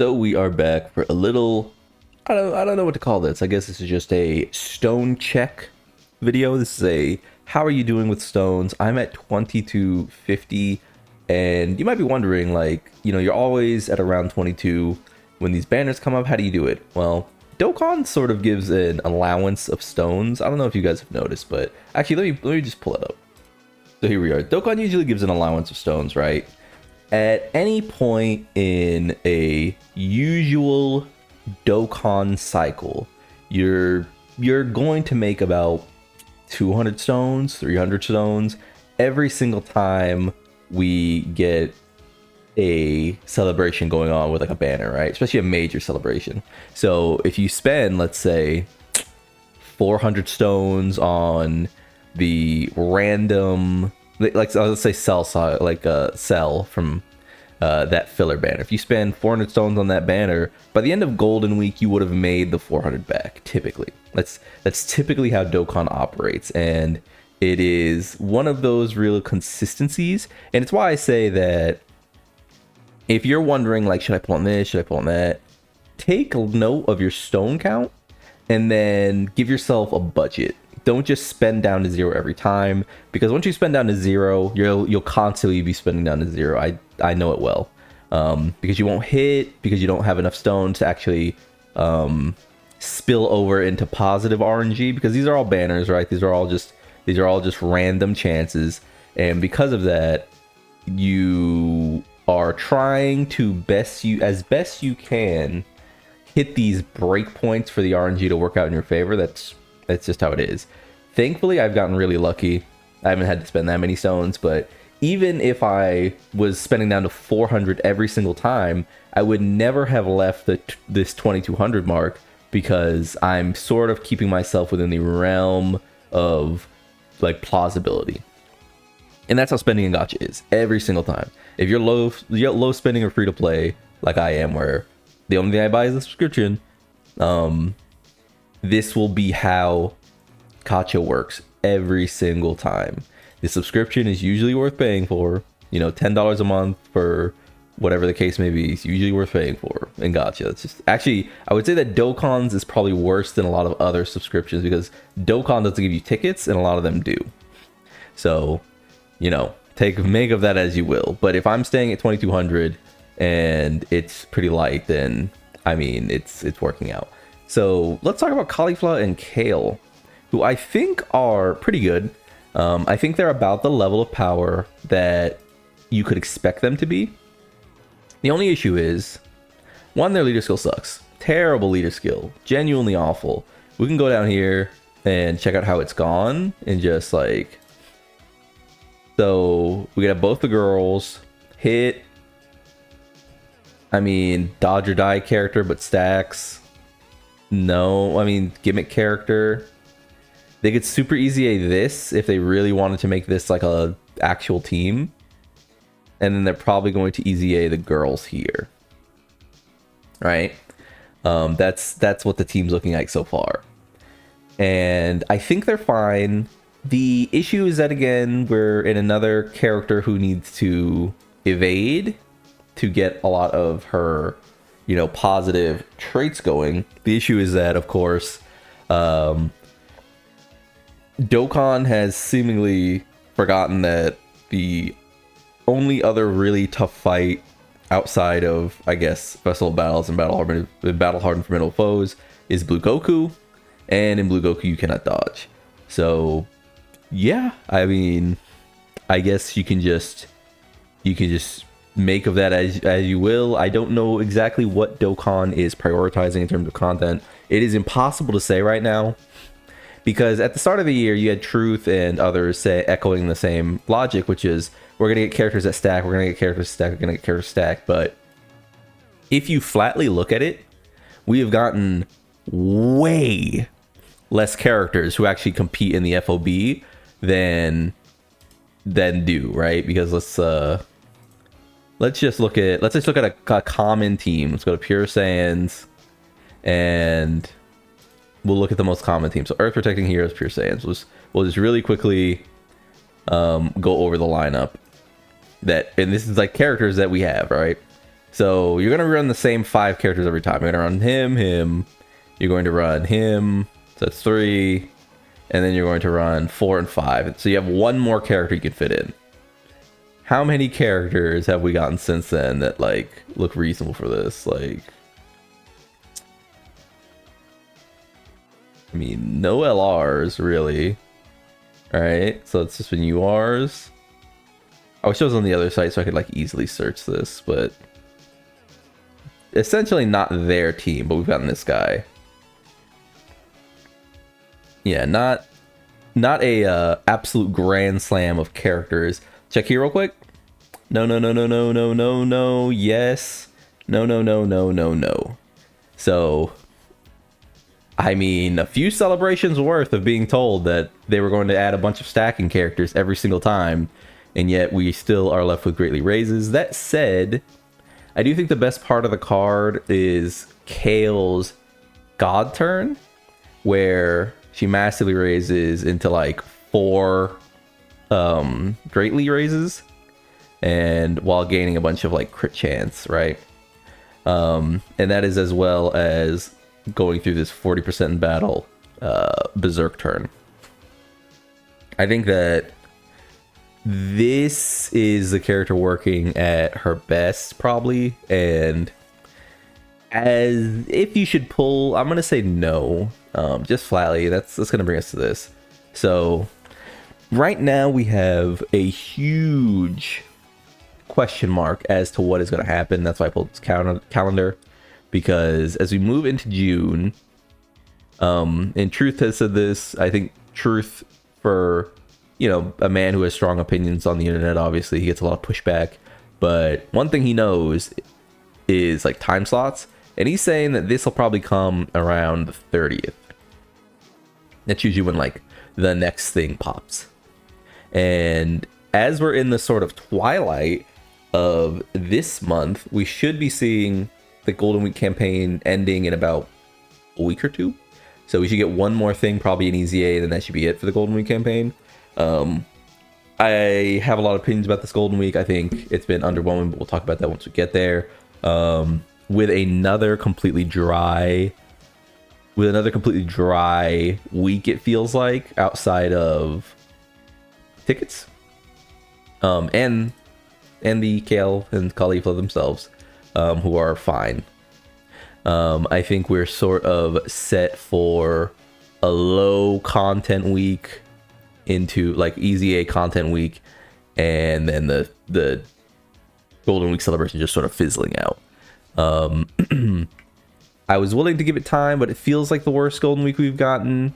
So we are back for a little, I don't know what to call this. I guess this is just a stone check video. This is a how are you doing with stones? I'm at 2250, and you might be wondering, like, you're always at around 22 when these banners come up. How do you do it? Well, Dokkan sort of gives an allowance of stones. I don't know if you guys have noticed, but actually let me just pull it up. So here we are. Dokkan usually gives an allowance of stones, right? At any point in a usual Dokkan cycle, you're going to make about 200 stones, 300 stones every single time we get a celebration going on with like a banner, right? Especially a major celebration. So if you spend, let's say, 400 stones on the random, like let's say cell from that filler banner. If you spend 400 stones on that banner, by the end of Golden Week, you would have made the 400 back. Typically, that's typically how Dokkan operates, and it is one of those real consistencies. And it's why I say that if you're wondering, like, should I pull on this, should I pull on that, take note of your stone count, and then give yourself a budget. Don't just spend down to zero every time, because once you spend down to zero, you'll constantly be spending down to zero. I know it well, because you won't hit, because you don't have enough stones to actually spill over into positive RNG, because these are all banners, right? These are all just random chances, and because of that, you are trying to as best you can hit these breakpoints for the RNG to work out in your favor. That's just how it is. Thankfully, I've gotten really lucky. I haven't had to spend that many stones, but even if I was spending down to 400 every single time, I would never have left this 2200 mark, because I'm sort of keeping myself within the realm of like plausibility. And that's how spending in gacha is every single time. If you're low spending or free to play, like I am, where the only thing I buy is a subscription, this will be how gacha works every single time. The subscription is usually worth paying for. $10 a month for whatever the case may be is usually worth paying for in gacha. It's just, actually, I would say that Dokkan's is probably worse than a lot of other subscriptions, because Dokkan doesn't give you tickets and a lot of them do. So, make of that as you will. But if I'm staying at 2200 and it's pretty light, then I mean, it's working out. So let's talk about Caulifla and Kale, who I think are pretty good. I think they're about the level of power that you could expect them to be. The only issue is, one, their leader skill sucks. Terrible leader skill. Genuinely awful. We can go down here and check out how it's gone, and just like... So we got both the girls hit. I mean, dodge or die character, but stacks. No, I mean, gimmick character. They could super easy A this if they really wanted to make this like a actual team. And then they're probably going to easy A the girls here. Right? That's what the team's looking like so far. And I think they're fine. The issue is that, again, we're in another character who needs to evade to get a lot of her, positive traits going. The issue is that, of course, Dokkan has seemingly forgotten that the only other really tough fight outside of, I guess, Festival Battles and Battle Hardened Formidable Foes is Blue Goku, and in Blue Goku you cannot dodge. So yeah, I mean, I guess you can just make of that as you will. I don't know exactly what Dokkan is prioritizing in terms of content. It is impossible to say right now, because at the start of the year you had Truth and others echoing the same logic, which is, we're gonna get characters that stack, we're gonna get characters stack, we're gonna get characters stack. But if you flatly look at it, we have gotten way less characters who actually compete in the FOB than do, right? Because let's just look at a common team. Let's go to Pure Saiyans, and we'll look at the most common team. So Earth Protecting Heroes, Pure Saiyans. We'll just really quickly go over the lineup and this is like characters that we have, right? So you're going to run the same 5 characters every time. You're going to run him. You're going to run him. So that's 3. And then you're going to run 4 and 5. So you have 1 more character you can fit in. How many characters have we gotten since then that like look reasonable for this? Like, I mean, no LRs really. All right, so it's just been URs. I wish I was on the other site so I could like easily search this, but essentially not their team, but we've gotten this guy. Yeah, not a absolute grand slam of characters. Check here real quick. No. Yes. No. So, I mean, a few celebrations worth of being told that they were going to add a bunch of stacking characters every single time, and yet we still are left with greatly raises. That said, I do think the best part of the card is Kale's God turn, where she massively raises into like 4 greatly raises, and while gaining a bunch of like crit chance, right? And that is as well as going through this 40% in battle berserk turn. I think that this is the character working at her best probably, and as if you should pull, I'm gonna say no, just flatly. That's gonna bring us to this. So right now we have a huge question mark as to what is going to happen. That's why I pulled this calendar, because as we move into June, and Truth has said this, I think Truth, for, you know, a man who has strong opinions on the internet, obviously he gets a lot of pushback, but one thing he knows is like time slots, and he's saying that this will probably come around the 30th. That's usually when like the next thing pops. And as we're in the sort of twilight of this month, we should be seeing the Golden Week campaign ending in about a week or 2. So we should get 1 more thing, probably an EZA, then that should be it for the Golden Week campaign. I have a lot of opinions about this Golden Week. I think it's been underwhelming, but we'll talk about that once we get there. With another completely dry week, it feels like, outside of tickets, and the Kale and Caulifla themselves, who are fine. I think we're sort of set for a low content week into like EZA content week, and then the Golden Week celebration just sort of fizzling out. I was willing to give it time, but it feels like the worst Golden Week we've gotten.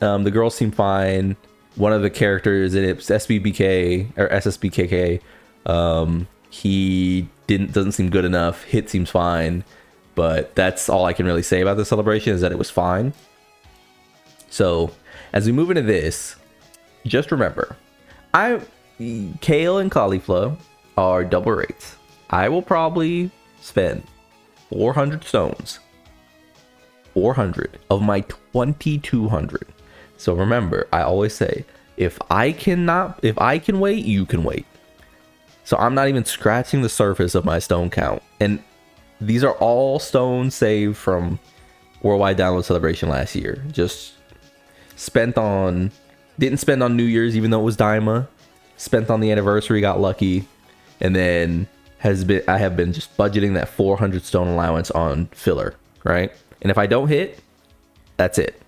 The girls seem fine. One of the characters in it's SBBK or SSBKK. He doesn't seem good enough. Hit seems fine, but that's all I can really say about the celebration, is that it was fine. So as we move into this, just remember, Kale and Caulifla are double rates. I will probably spend 400 stones, 400 of my 2200. So remember, I always say, if I can wait, you can wait. So I'm not even scratching the surface of my stone count. And these are all stones saved from Worldwide Download Celebration last year. Just didn't spend on New Year's, even though it was Daima. Spent on the anniversary, got lucky. And then I have been just budgeting that 400 stone allowance on filler, right? And if I don't hit, that's it.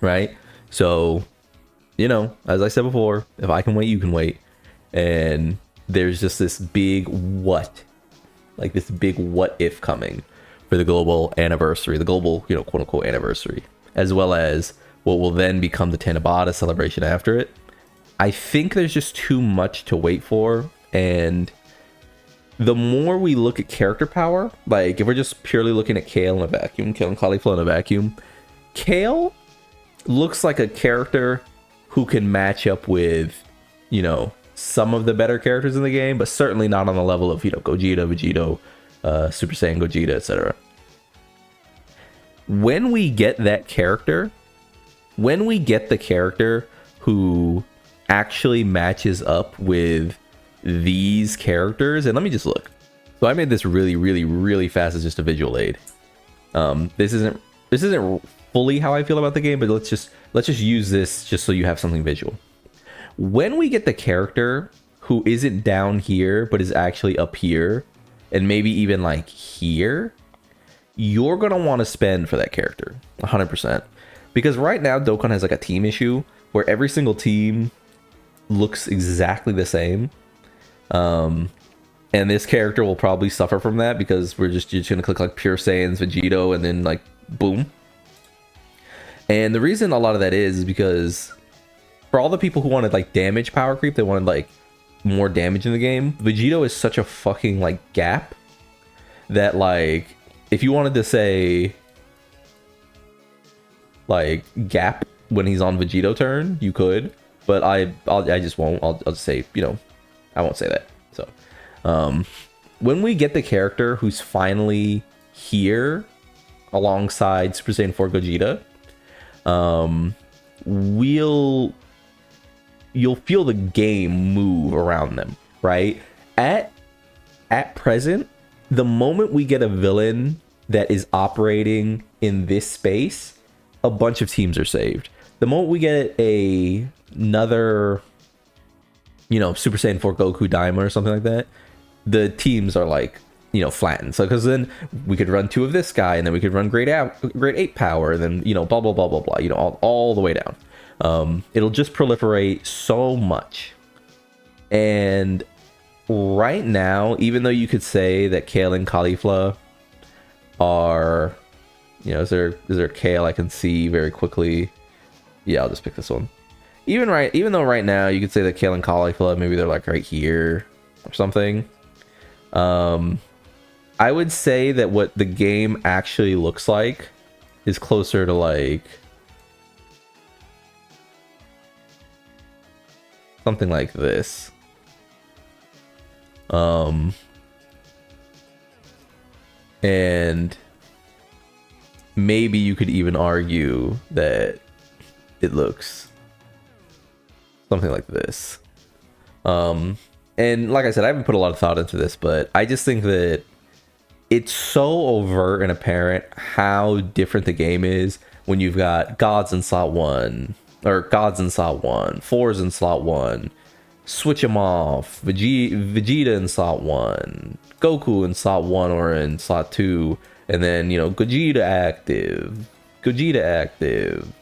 Right? So, you know, as I said before, if I can wait, you can wait. And there's just this big what if coming for the global anniversary, the global, you know, quote unquote anniversary, as well as what will then become the Tanabata celebration after it. I think there's just too much to wait for. And the more we look at character power, like if we're just purely looking at Kale in a vacuum, Kale and Caulifla in a vacuum, Kale looks like a character who can match up with, you know, some of the better characters in the game, but certainly not on the level of, you know, Gogeta, Vegito, Super Saiyan Gogeta, etc. When we get that character, when we get the character who actually matches up with these characters, and let me just look. So I made this really fast as just a visual aid. This isn't fully how I feel about the game, but let's just use this just so you have something visual. When we get the character who isn't down here but is actually up here, and maybe even like here, you're gonna want to spend for that character 100%, because right now Dokkan has like a team issue where every single team looks exactly the same, and this character will probably suffer from that because you're just gonna click like Pure Saiyans, Vegito, and then like boom. And the reason a lot of that is because for all the people who wanted like damage power creep, they wanted like more damage in the game, Vegito is such a fucking like gap that like if you wanted to say like gap when he's on Vegito turn, you could, but I just won't. I'll just say, you know, I won't say that. So when we get the character who's finally here alongside Super Saiyan 4 Gogeta, you'll feel the game move around them, right? At present, the moment we get a villain that is operating in this space, a bunch of teams are saved. The moment we get another, you know, Super Saiyan 4 Goku Daima or something like that, the teams are like, you know, flattened. So because then we could run 2 of this guy, and then we could run grade 8 power, and then, you know, blah blah blah blah blah, you know, all the way down. It'll just proliferate so much. And right now, even though you could say that Kale and Caulifla are, you know, is there Kale I can see very quickly? Yeah, I'll just pick this one. Even though right now you could say that Kale and Caulifla, maybe they're like right here or something. I would say that what the game actually looks like is closer to like something like this. And maybe you could even argue that it looks something like this. And like I said, I haven't put a lot of thought into this, but I just think that it's so overt and apparent how different the game is when you've got gods in slot 1, or gods in slot 1, 4s in slot 1, switch them off, Vegeta in slot 1, Goku in slot 1 or in slot 2, and then, you know, Gogeta active, Vegito active.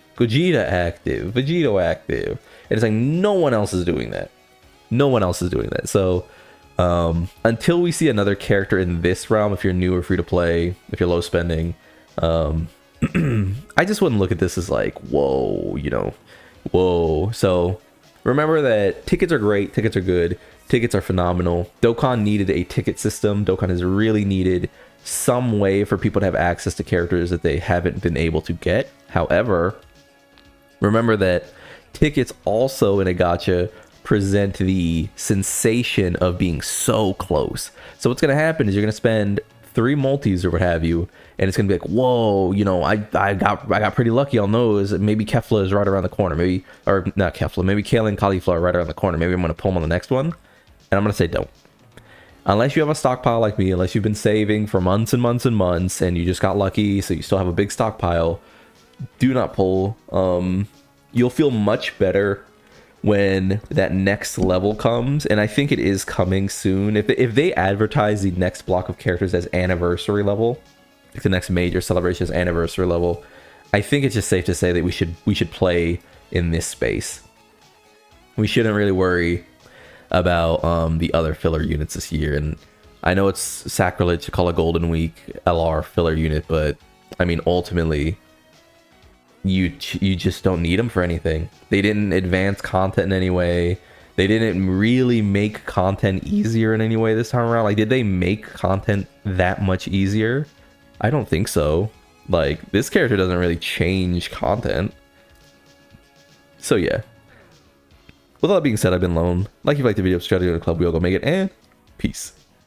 And it's like no one else is doing that. So until we see another character in this realm, if you're new or free to play, if you're low spending, I just wouldn't look at this as like, whoa, you know, whoa. So remember that tickets are great, tickets are good, tickets are phenomenal. Dokkan needed a ticket system. Dokkan has really needed some way for people to have access to characters that they haven't been able to get. However, remember that tickets also in a gacha present the sensation of being so close. So what's going to happen is you're going to spend 3 multis or what have you, and it's going to be like, whoa, you know, I got pretty lucky on those. Maybe Kefla is right around the corner. Maybe, or not Kefla, maybe Kale and Caulifla are right around the corner. Maybe I'm going to pull them on the next one. And I'm going to say don't. Unless you have a stockpile like me, unless you've been saving for months and months and months, and you just got lucky, so you still have a big stockpile, do not pull. You'll feel much better when that next level comes, and I think it is coming soon. If they advertise the next block of characters as anniversary level, like the next major celebration is anniversary level, I think it's just safe to say that we should play in this space. We shouldn't really worry about the other filler units this year. And I know it's sacrilege to call a Golden Week LR filler unit, but I mean, ultimately, you just don't need them for anything. They didn't advance content in any way. They didn't really make content easier in any way this time around. Like, did they make content that much easier? I don't think so. Like, this character doesn't really change content. So yeah. With all that being said, I've been Lone. Like if you liked the video, subscribe to the club, we all go make it, and peace.